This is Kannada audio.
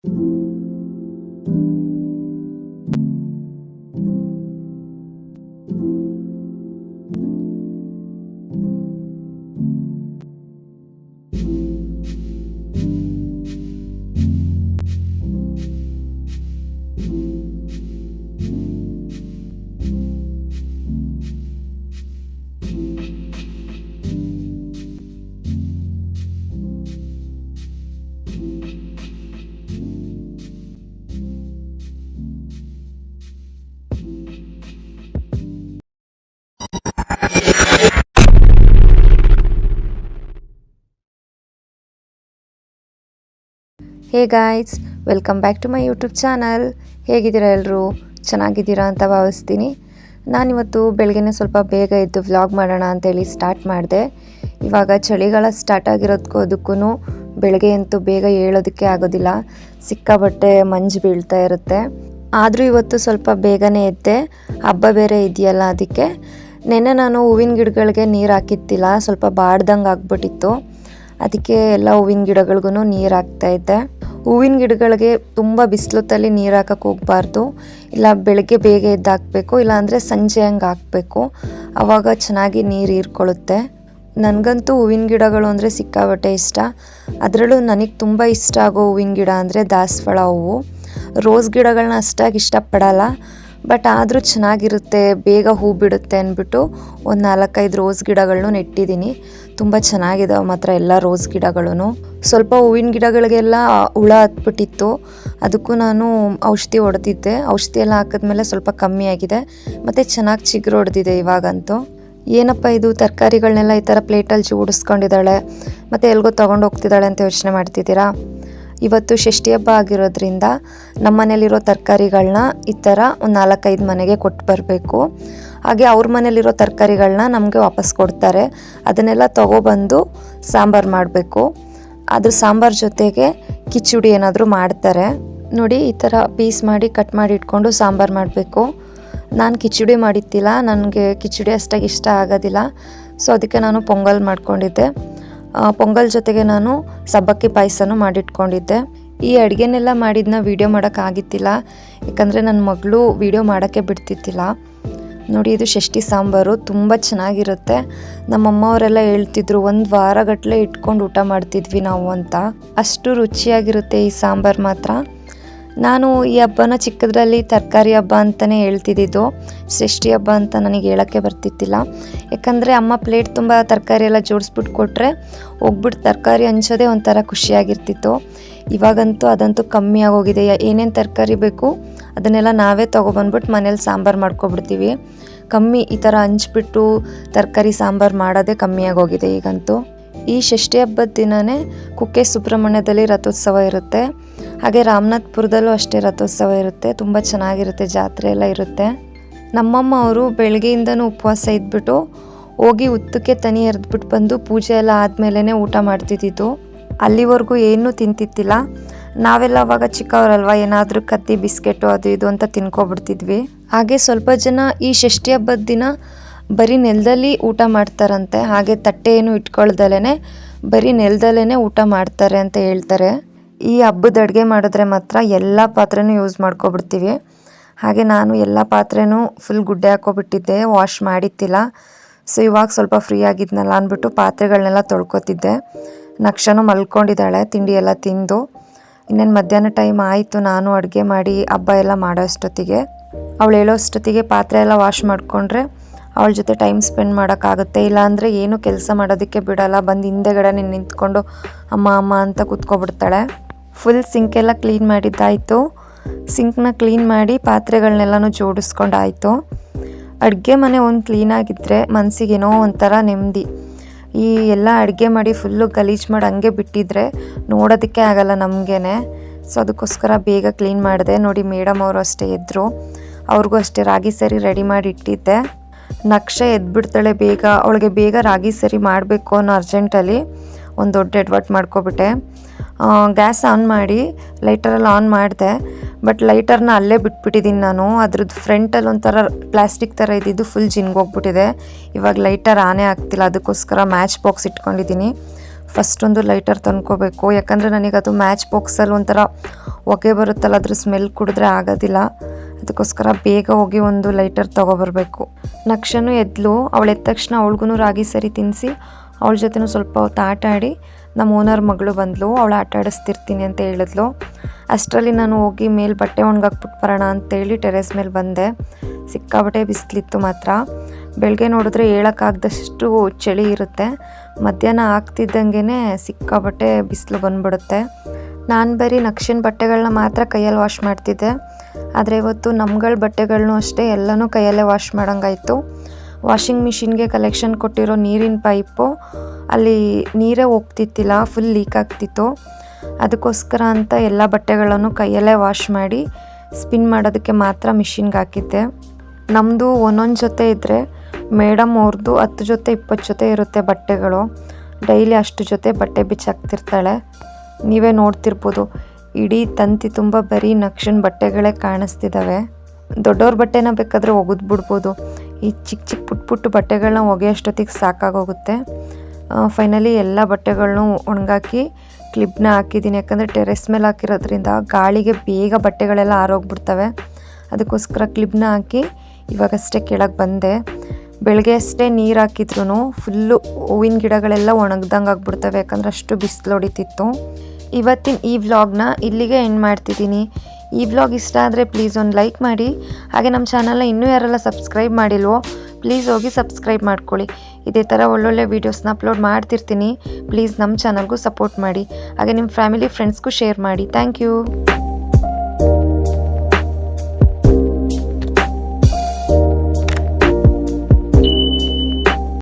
Hey guys, welcome back to my YouTube channel. ಹೇಗಿದ್ದೀರಾ ಎಲ್ಲರೂ? ಚೆನ್ನಾಗಿದ್ದೀರಾ ಅಂತ ಭಾವಿಸ್ತೀನಿ. ನಾನಿವತ್ತು ಬೆಳಗ್ಗೆನೇ ಸ್ವಲ್ಪ ಬೇಗ ಎದ್ದು ವ್ಲಾಗ್ ಮಾಡೋಣ ಅಂತೇಳಿ ಸ್ಟಾರ್ಟ್ ಮಾಡಿದೆ. ಇವಾಗ ಚಳಿಗಾಲ ಸ್ಟಾರ್ಟ್ ಆಗಿರೋದಕ್ಕೂ ಅದಕ್ಕೂ ಬೆಳಗ್ಗೆ ಅಂತೂ ಬೇಗ ಏಳೋದಕ್ಕೆ ಆಗೋದಿಲ್ಲ, ಸಿಕ್ಕಾಬಟ್ಟೆ ಮಂಜು ಬೀಳ್ತಾ ಇರುತ್ತೆ. ಆದರೂ ಇವತ್ತು ಸ್ವಲ್ಪ ಬೇಗನೆ ಎದ್ದೆ, ಹಬ್ಬ ಬೇರೆ ಇದೆಯಲ್ಲ ಅದಕ್ಕೆ. ನೆನ್ನೆ ನಾನು ಹೂವಿನ ಗಿಡಗಳಿಗೆ ನೀರು ಹಾಕಿತ್ತಿಲ್ಲ, ಸ್ವಲ್ಪ ಬಾಡ್ದಂಗೆ ಆಗ್ಬಿಟ್ಟಿತ್ತು. ಅದಕ್ಕೆ ಎಲ್ಲ ಹೂವಿನ ಗಿಡಗಳಿಗೂ ನೀರು ಹಾಕ್ತಾಯಿದ್ದೆ. ಹೂವಿನ ಗಿಡಗಳಿಗೆ ತುಂಬ ಬಿಸಿಲೊತ್ತಲ್ಲಿ ನೀರು ಹಾಕಕ್ಕೆ ಹೋಗಬಾರ್ದು, ಇಲ್ಲ ಬೆಳಗ್ಗೆ ಬೇಗ ಎದ್ದು ಹಾಕಬೇಕು, ಇಲ್ಲಾಂದರೆ ಸಂಜೆ ಹಂಗೆ ಹಾಕಬೇಕು. ಆವಾಗ ಚೆನ್ನಾಗಿ ನೀರು ಹೀರ್ಕೊಳ್ಳುತ್ತೆ. ನನಗಂತೂ ಹೂವಿನ ಗಿಡಗಳು ಅಂದರೆ ಸಿಕ್ಕಾಬಟ್ಟೆ ಇಷ್ಟ. ಅದರಲ್ಲೂ ನನಗೆ ತುಂಬ ಇಷ್ಟ ಆಗೋ ಹೂವಿನ ಗಿಡ ಅಂದರೆ ದಾಸವಾಳ ಹೂವು. ರೋಸ್ ಗಿಡಗಳನ್ನ ಅಷ್ಟಾಗಿ ಇಷ್ಟಪಡಲ್ಲ, ಬಟ್ ಆದರೂ ಚೆನ್ನಾಗಿರುತ್ತೆ, ಬೇಗ ಹೂ ಬಿಡುತ್ತೆ ಅಂದ್ಬಿಟ್ಟು ಒಂದು 4-5 ರೋಸ್ ಗಿಡಗಳನ್ನೂ ನೆಟ್ಟಿದ್ದೀನಿ. ತುಂಬ ಚೆನ್ನಾಗಿದ್ದಾವೆ ಮಾತ್ರ ಎಲ್ಲ ರೋಸ್ ಗಿಡಗಳೂ. ಸ್ವಲ್ಪ ಹೂವಿನ ಗಿಡಗಳಿಗೆಲ್ಲ ಹುಳ ಹತ್ಬಿಟ್ಟಿತ್ತು, ಅದಕ್ಕೂ ನಾನು ಔಷಧಿ ಹೊಡೆದಿದ್ದೆ. ಔಷಧಿ ಎಲ್ಲ ಹಾಕಿದ್ಮೇಲೆ ಸ್ವಲ್ಪ ಕಮ್ಮಿ ಆಗಿದೆ, ಮತ್ತು ಚೆನ್ನಾಗಿ ಚಿಗುರು ಹೊಡೆದಿದೆ ಇವಾಗಂತೂ. ಏನಪ್ಪ ಇದು ತರಕಾರಿಗಳನ್ನೆಲ್ಲ ಈ ಥರ ಪ್ಲೇಟಲ್ಲಿ ಜೋಡಿಸ್ಕೊಂಡಿದ್ದಾಳೆ, ಮತ್ತು ಎಲ್ಗೋ ತೊಗೊಂಡು ಹೋಗ್ತಿದ್ದಾಳೆ ಅಂತ ಯೋಚನೆ ಮಾಡ್ತಿದ್ದೀರಾ? ಇವತ್ತು ಷಷ್ಠಿ ಹಬ್ಬ ಆಗಿರೋದ್ರಿಂದ ನಮ್ಮ ಮನೇಲಿರೋ ತರಕಾರಿಗಳನ್ನ ಈ ಥರ ಒಂದು 4-5 ಮನೆಗೆ ಕೊಟ್ಟು ಬರಬೇಕು. ಹಾಗೆ ಅವ್ರ ಮನೇಲಿರೋ ತರಕಾರಿಗಳನ್ನ ನಮಗೆ ವಾಪಸ್ ಕೊಡ್ತಾರೆ. ಅದನ್ನೆಲ್ಲ ತೊಗೊಬಂದು ಸಾಂಬಾರು ಮಾಡಬೇಕು. ಅದ್ರ ಸಾಂಬಾರು ಜೊತೆಗೆ ಕಿಚಡಿ ಏನಾದರೂ ಮಾಡ್ತಾರೆ ನೋಡಿ. ಈ ಥರ ಪೀಸ್ ಮಾಡಿ ಕಟ್ ಮಾಡಿ ಇಟ್ಕೊಂಡು ಸಾಂಬಾರು ಮಾಡಬೇಕು. ನಾನು ಕಿಚಡಿ ಮಾಡಿತ್ತಿಲ್ಲ, ನನಗೆ ಕಿಚಡಿ ಅಷ್ಟಾಗಿ ಇಷ್ಟ ಆಗೋದಿಲ್ಲ. ಸೊ ಅದಕ್ಕೆ ನಾನು ಪೊಂಗಲ್ ಮಾಡ್ಕೊಂಡಿದ್ದೆ. ಪೊಂಗಲ್ ಜೊತೆಗೆ ನಾನು ಸಬ್ಬಕ್ಕಿ ಪಾಯಸನೂ ಮಾಡಿಟ್ಕೊಂಡಿದ್ದೆ. ಈ ಅಡುಗೆನೆಲ್ಲ ಮಾಡಿದ್ದನ್ನ ವೀಡಿಯೋ ಮಾಡೋಕ್ಕಾಗಿತ್ತಿಲ್ಲ, ಯಾಕಂದರೆ ನನ್ನ ಮಗಳು ವೀಡಿಯೋ ಮಾಡೋಕ್ಕೆ ಬಿಡ್ತಿದ್ದಿಲ್ಲ. ನೋಡಿ, ಇದು ಷಷ್ಠಿ ಸಾಂಬಾರು ತುಂಬ ಚೆನ್ನಾಗಿರುತ್ತೆ. ನಮ್ಮಮ್ಮವರೆಲ್ಲ ಹೇಳ್ತಿದ್ರು, 1 ವಾರಗಟ್ಟಲೆ ಇಟ್ಕೊಂಡು ಊಟ ಮಾಡ್ತಿದ್ವಿ ನಾವು ಅಂತ. ಅಷ್ಟು ರುಚಿಯಾಗಿರುತ್ತೆ ಈ ಸಾಂಬಾರು ಮಾತ್ರ. ನಾನು ಈ ಹಬ್ಬನ ಚಿಕ್ಕದ್ರಲ್ಲಿ ತರಕಾರಿ ಹಬ್ಬ ಅಂತಲೇ ಹೇಳ್ತಿದ್ದಿದ್ದು, ಷಷ್ಠಿ ಹಬ್ಬ ಅಂತ ನನಗೆ ಹೇಳೋಕ್ಕೆ ಬರ್ತಿದ್ದಿಲ್ಲ. ಯಾಕಂದರೆ ಅಮ್ಮ ಪ್ಲೇಟ್ ತುಂಬ ತರಕಾರಿ ಎಲ್ಲ ಜೋಡಿಸ್ಬಿಟ್ಟು ಕೊಟ್ಟರೆ ಹೋಗ್ಬಿಟ್ಟು ತರಕಾರಿ ಹಂಚೋದೇ ಒಂಥರ ಖುಷಿಯಾಗಿರ್ತಿತ್ತು. ಇವಾಗಂತೂ ಅದಂತೂ ಕಮ್ಮಿ ಆಗೋಗಿದೆ. ಏನೇನು ತರಕಾರಿ ಬೇಕು ಅದನ್ನೆಲ್ಲ ನಾವೇ ತೊಗೊಬಂದ್ಬಿಟ್ಟು ಮನೇಲಿ ಸಾಂಬಾರು ಮಾಡ್ಕೊಬಿಡ್ತೀವಿ. ಕಮ್ಮಿ ಈ ಥರ ಹಂಚ್ಬಿಟ್ಟು ತರಕಾರಿ ಸಾಂಬಾರು ಮಾಡೋದೇ ಕಮ್ಮಿ ಆಗೋಗಿದೆ ಈಗಂತೂ. ಈ ಷಷ್ಠಿ ಹಬ್ಬದ ದಿನವೇ ಕುಕ್ಕೆ ಸುಬ್ರಹ್ಮಣ್ಯದಲ್ಲಿ ರಥೋತ್ಸವ ಇರುತ್ತೆ. ಹಾಗೆ ರಾಮನಾಥ್ಪುರದಲ್ಲೂ ಅಷ್ಟೇ ರಥೋತ್ಸವ ಇರುತ್ತೆ. ತುಂಬ ಚೆನ್ನಾಗಿರುತ್ತೆ, ಜಾತ್ರೆ ಎಲ್ಲ ಇರುತ್ತೆ. ನಮ್ಮಮ್ಮ ಅವರು ಬೆಳಗ್ಗೆಯಿಂದನೂ ಉಪವಾಸ ಇದ್ಬಿಟ್ಟು ಹೋಗಿ ಉತ್ತಕ್ಕೆ ತನಿ ಎರೆದ್ಬಿಟ್ಟು ಬಂದು ಪೂಜೆ ಎಲ್ಲ ಆದಮೇಲೆ ಊಟ ಮಾಡ್ತಿದ್ದಿದ್ದು. ಅಲ್ಲಿವರೆಗೂ ಏನೂ ತಿಂತಿತ್ತಿಲ್ಲ. ನಾವೆಲ್ಲ ಅವಾಗ ಚಿಕ್ಕವರಲ್ವ, ಏನಾದರೂ ಕತ್ತಿ ಬಿಸ್ಕೆಟು ಅದು ಇದು ಅಂತ ತಿನ್ಕೊಬಿಡ್ತಿದ್ವಿ. ಹಾಗೆ ಸ್ವಲ್ಪ ಜನ ಈ ಷಷ್ಠಿ ಹಬ್ಬದ ದಿನ ಬರೀ ನೆಲದಲ್ಲಿ ಊಟ ಮಾಡ್ತಾರಂತೆ. ಹಾಗೆ ತಟ್ಟೆ ಏನು ಇಟ್ಕೊಳ್ದಲೇ ಬರೀ ನೆಲದಲ್ಲೇ ಊಟ ಮಾಡ್ತಾರೆ ಅಂತ ಹೇಳ್ತಾರೆ. ಈ ಹಬ್ಬದ ಅಡುಗೆ ಮಾಡಿದ್ರೆ ಮಾತ್ರ ಎಲ್ಲ ಪಾತ್ರೆನೂ ಯೂಸ್ ಮಾಡ್ಕೊಬಿಡ್ತೀವಿ. ಹಾಗೆ ನಾನು ಎಲ್ಲ ಪಾತ್ರೆನೂ ಫುಲ್ ಗುಡ್ಡೆ ಹಾಕ್ಕೊಬಿಟ್ಟಿದ್ದೆ, ವಾಶ್ ಮಾಡಿತ್ತಿಲ್ಲ. ಸೊ ಇವಾಗ ಸ್ವಲ್ಪ ಫ್ರೀ ಆಗಿದ್ನಲ್ಲ ಅಂದ್ಬಿಟ್ಟು ಪಾತ್ರೆಗಳನ್ನೆಲ್ಲ ತೊಳ್ಕೊತಿದ್ದೆ. ನಕ್ಷನು ಮಲ್ಕೊಂಡಿದ್ದಾಳೆ ತಿಂಡಿ ಎಲ್ಲ ತಿಂದು. ಇನ್ನೇನು ಮಧ್ಯಾಹ್ನ ಟೈಮ್ ಆಯಿತು, ನಾನು ಅಡುಗೆ ಮಾಡಿ ಹಬ್ಬ ಎಲ್ಲ ಮಾಡೋ ಅಷ್ಟೊತ್ತಿಗೆ. ಅವಳು ಹೇಳೋಷ್ಟೊತ್ತಿಗೆ ಪಾತ್ರೆ ಎಲ್ಲ ವಾಶ್ ಮಾಡಿಕೊಂಡ್ರೆ ಅವಳ ಜೊತೆ ಟೈಮ್ ಸ್ಪೆಂಡ್ ಮಾಡೋಕ್ಕಾಗುತ್ತೆ. ಇಲ್ಲಾಂದರೆ ಏನು ಕೆಲಸ ಮಾಡೋದಕ್ಕೆ ಬಿಡಲ್ಲ, ಬಂದು ಹಿಂದೆಗಡೆ ನಿಂತ್ಕೊಂಡು ಅಮ್ಮ ಅಮ್ಮ ಅಂತ ಕೂತ್ಕೊಬಿಡ್ತಾಳೆ. ಫುಲ್ ಸಿಂಕೆಲ್ಲ ಕ್ಲೀನ್ ಮಾಡಿದ್ದಾಯಿತು. ಸಿಂಕ್ನ ಕ್ಲೀನ್ ಮಾಡಿ ಪಾತ್ರೆಗಳನ್ನೆಲ್ಲನೂ ಜೋಡಿಸ್ಕೊಂಡಾಯಿತು. ಅಡುಗೆ ಮನೆ ಒಂದು ಕ್ಲೀನಾಗಿದ್ದರೆ ಮನಸ್ಸಿಗೇನೋ ಒಂಥರ ನೆಮ್ಮದಿ. ಈ ಎಲ್ಲ ಅಡುಗೆ ಮಾಡಿ ಫುಲ್ಲು ಗಲೀಜು ಮಾಡಿ ಹಂಗೆ ಬಿಟ್ಟಿದ್ರೆ ನೋಡೋದಕ್ಕೆ ಆಗಲ್ಲ ನಮಗೇನೆ. ಸೊ ಅದಕ್ಕೋಸ್ಕರ ಬೇಗ ಕ್ಲೀನ್ ಮಾಡಿದೆ. ನೋಡಿ, ಮೇಡಮ್ ಅವರು ಅಷ್ಟೇ ಎದ್ದರು, ಅವ್ರಿಗೂ ಅಷ್ಟೇ ರಾಗಿ ಸರಿ ರೆಡಿ ಮಾಡಿ ಇಟ್ಟಿದ್ದೆ. ನಕ್ಷ ಎದ್ಬಿಡ್ತಾಳೆ ಬೇಗ. ಅವಳಿಗೆ ಬೇಗ ರಾಗಿ ಸರಿ ಮಾಡಬೇಕು ಅನ್ನೋ ಅರ್ಜೆಂಟಲ್ಲಿ ಒಂದು ದೊಡ್ಡ ಎಡ್ವರ್ಟ್ ಮಾಡ್ಕೊಬಿಟ್ಟೆ. ಗ್ಯಾಸ್ ಆನ್ ಮಾಡಿ ಲೈಟರಲ್ಲಿ ಆನ್ ಮಾಡಿದೆ, ಬಟ್ ಲೈಟರ್ನ ಅಲ್ಲೇ ಬಿಟ್ಬಿಟ್ಟಿದ್ದೀನಿ ನಾನು. ಅದ್ರದ್ದು ಫ್ರಂಟಲ್ಲಿ ಒಂಥರ ಪ್ಲಾಸ್ಟಿಕ್ ಥರ ಇದ್ದಿದ್ದು ಫುಲ್ ಜಿನ್ಗೋಗ್ಬಿಟ್ಟಿದೆ. ಇವಾಗ ಲೈಟರ್ ಆನೇ ಆಗ್ತಿಲ್ಲ, ಅದಕ್ಕೋಸ್ಕರ ಮ್ಯಾಚ್ ಬಾಕ್ಸ್ ಇಟ್ಕೊಂಡಿದ್ದೀನಿ. ಫಸ್ಟ್ ಒಂದು ಲೈಟರ್ ತಂದ್ಕೋಬೇಕು. ಯಾಕಂದರೆ ನನಗದು ಮ್ಯಾಚ್ ಬಾಕ್ಸಲ್ಲಿ ಒಂಥರ ಹೊಗೆ ಬರುತ್ತಲ್ಲ, ಅದ್ರ ಸ್ಮೆಲ್ ಕುಡಿದ್ರೆ ಆಗೋದಿಲ್ಲ. ಅದಕ್ಕೋಸ್ಕರ ಬೇಗ ಹೋಗಿ ಒಂದು ಲೈಟರ್ ತೊಗೊಬರ್ಬೇಕು. ನಕ್ಷನು ಎದ್ಲು. ಅವಳು ಎದ್ದ ತಕ್ಷಣ ಅವಳಿಗೂ ರಾಗಿ ಸರಿ ತಿನ್ನಿಸಿ ಅವಳ ಜೊತೆನೂ ಸ್ವಲ್ಪ ಹೊತ್ತು ಆಟ ಆಡಿ ನಮ್ಮ ಓನರ್ ಮಗಳು ಬಂದಳು. ಅವಳು ಆಟ ಆಡಿಸ್ತಿರ್ತೀನಿ ಅಂತ ಹೇಳಿದ್ಲು. ಅಷ್ಟರಲ್ಲಿ ನಾನು ಹೋಗಿ ಮೇಲೆ ಬಟ್ಟೆ ಒಣಗಾಕ್ಬಿಟ್ಟು ಬರೋಣ ಅಂತೇಳಿ ಟೆರೆಸ್ ಮೇಲೆ ಬಂದೆ. ಸಿಕ್ಕಾಬಟ್ಟೆ ಬಿಸಿಲಿತ್ತು ಮಾತ್ರ. ಬೆಳಗ್ಗೆ ನೋಡಿದ್ರೆ ಹೇಳೋಕ್ಕಾಗ್ದಷ್ಟು ಚಳಿ ಇರುತ್ತೆ. ಮಧ್ಯಾಹ್ನ ಆಗ್ತಿದ್ದಂಗೆ ಸಿಕ್ಕಾಬಟ್ಟೆ ಬಿಸಿಲು ಬಂದ್ಬಿಡುತ್ತೆ. ನಾನು ಬರೀ ನಕ್ಷಿನ ಬಟ್ಟೆಗಳನ್ನ ಮಾತ್ರ ಕೈಯಲ್ಲಿ ವಾಶ್ ಮಾಡ್ತಿದ್ದೆ. ಆದರೆ ಇವತ್ತು ನಮ್ಗಳ ಬಟ್ಟೆಗಳನ್ನೂ ಅಷ್ಟೇ ಎಲ್ಲನೂ ಕೈಯಲ್ಲೇ ವಾಶ್ ಮಾಡೋಂಗಾಯಿತು. ವಾಷಿಂಗ್ ಮಿಷಿನ್ಗೆ ಕಲೆಕ್ಷನ್ ಕೊಟ್ಟಿರೋ ನೀರಿನ ಪೈಪು ಅಲ್ಲಿ ನೀರೇ ಹೋಗ್ತಿತ್ತಿಲ್ಲ, ಫುಲ್ ಲೀಕ್ ಆಗ್ತಿತ್ತು. ಅದಕ್ಕೋಸ್ಕರ ಅಂತ ಎಲ್ಲ ಬಟ್ಟೆಗಳನ್ನು ಕೈಯಲ್ಲೇ ವಾಶ್ ಮಾಡಿ ಸ್ಪಿನ್ ಮಾಡೋದಕ್ಕೆ ಮಾತ್ರ ಮಿಷಿನ್ಗೆ ಹಾಕಿದ್ದೆ. ನಮ್ಮದು ಒಂದೊಂದು ಜೊತೆ ಇದ್ದರೆ ಮೇಡಮ್ ಅವ್ರದ್ದು 10 ಜೊತೆ 20 ಜೊತೆ ಇರುತ್ತೆ ಬಟ್ಟೆಗಳು. ಡೈಲಿ ಅಷ್ಟು ಜೊತೆ ಬಟ್ಟೆ ಬಿಚ್ಚಾಕ್ತಿರ್ತಾಳೆ. ನೀವೇ ನೋಡ್ತಿರ್ಬೋದು, ಇಡೀ ತಂತಿ ತುಂಬ ಬರೀ ನಕ್ಷನ್ ಬಟ್ಟೆಗಳೇ ಕಾಣಿಸ್ತಿದ್ದಾವೆ. ದೊಡ್ಡವ್ರ ಬಟ್ಟೆನ ಬೇಕಾದರೆ ಒಗೆದ್ಬಿಡ್ಬೋದು. ಈ ಚಿಕ್ಕ ಚಿಕ್ಕ ಪುಟ್ಟ ಬಟ್ಟೆಗಳನ್ನ ಒಗೆಯೋಷ್ಟೊತ್ತಿಗೆ ಸಾಕಾಗೋಗುತ್ತೆ. ಫೈನಲಿ ಎಲ್ಲ ಬಟ್ಟೆಗಳನ್ನೂ ಒಣಗಾಕಿ ಕ್ಲಿಪ್ನ ಹಾಕಿದ್ದೀನಿ. ಯಾಕಂದರೆ ಟೆರೆಸ್ ಮೇಲೆ ಹಾಕಿರೋದ್ರಿಂದ ಗಾಳಿಗೆ ಬೇಗ ಬಟ್ಟೆಗಳೆಲ್ಲ ಆರೋಗ್ಬಿಡ್ತವೆ. ಅದಕ್ಕೋಸ್ಕರ ಕ್ಲಿಪ್ನ ಹಾಕಿ ಇವಾಗಷ್ಟೇ ಕೆಳಗೆ ಬಂದೆ. ಬೆಳಗ್ಗೆ ಅಷ್ಟೇ ನೀರು ಹಾಕಿದ್ರು ಫುಲ್ಲು ಹೂವಿನ ಗಿಡಗಳೆಲ್ಲ ಒಣಗ್ದಂಗೆ ಆಗ್ಬಿಡ್ತವೆ. ಯಾಕಂದರೆ ಅಷ್ಟು ಬಿಸಿಲು ಹೊಡಿತಿತ್ತು. ಇವತ್ತಿನ ಈ ವ್ಲಾಗ್ನ ಇಲ್ಲಿಗೆ ಎಂಡ್ ಮಾಡ್ತಿದ್ದೀನಿ. ಈ ವ್ಲಾಗ್ ಇಷ್ಟ ಆದರೆ ಪ್ಲೀಸ್ ಒಂದು ಲೈಕ್ ಮಾಡಿ. ಹಾಗೆ ನಮ್ಮ ಚಾನಲ್ನ ಇನ್ನೂ ಯಾರೆಲ್ಲ ಸಬ್ಸ್ಕ್ರೈಬ್ ಮಾಡಿಲ್ವೋ ಪ್ಲೀಸ್ ಹೋಗಿ ಸಬ್ಸ್ಕ್ರೈಬ್ ಮಾಡ್ಕೊಳ್ಳಿ. ಇದೇ ಥರ ಒಳ್ಳೊಳ್ಳೆ ವೀಡಿಯೋಸ್ನ ಅಪ್ಲೋಡ್ ಮಾಡ್ತಿರ್ತೀನಿ. ಪ್ಲೀಸ್ ನಮ್ಮ ಚಾನಲ್ಗೂ ಸಪೋರ್ಟ್ ಮಾಡಿ. ಹಾಗೆ ನಿಮ್ಮ ಫ್ಯಾಮಿಲಿ ಫ್ರೆಂಡ್ಸ್ಗೂ ಶೇರ್ ಮಾಡಿ. Thank you.